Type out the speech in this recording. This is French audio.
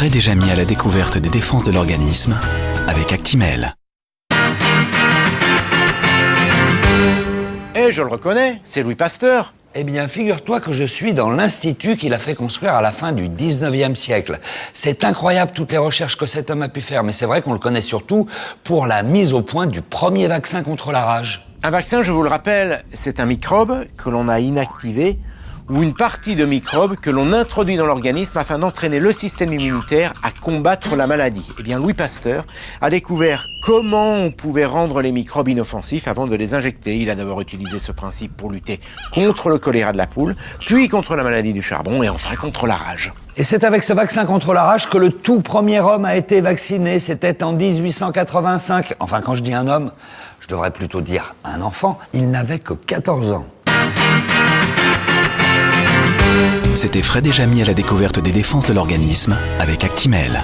Fred et Jamy à la découverte des défenses de l'organisme avec Actimel. Et je le reconnais, c'est Louis Pasteur. Eh bien, figure-toi que je suis dans l'institut qu'il a fait construire à la fin du 19e siècle. C'est incroyable toutes les recherches que cet homme a pu faire, mais c'est vrai qu'on le connaît surtout pour la mise au point du premier vaccin contre la rage. Un vaccin, je vous le rappelle, c'est un microbe que l'on a inactivé ou une partie de microbe que l'on introduit dans l'organisme afin d'entraîner le système immunitaire à combattre la maladie. Eh bien, Louis Pasteur a découvert comment on pouvait rendre les microbes inoffensifs avant de les injecter. Il a d'abord utilisé ce principe pour lutter contre le choléra de la poule, puis contre la maladie du charbon et enfin contre la rage. Et c'est avec ce vaccin contre la rage que le tout premier homme a été vacciné. C'était en 1885. Enfin, quand je dis un homme, je devrais plutôt dire un enfant. Il n'avait que 14 ans. C'était Fred et Jamy à la découverte des défenses de l'organisme avec Actimel.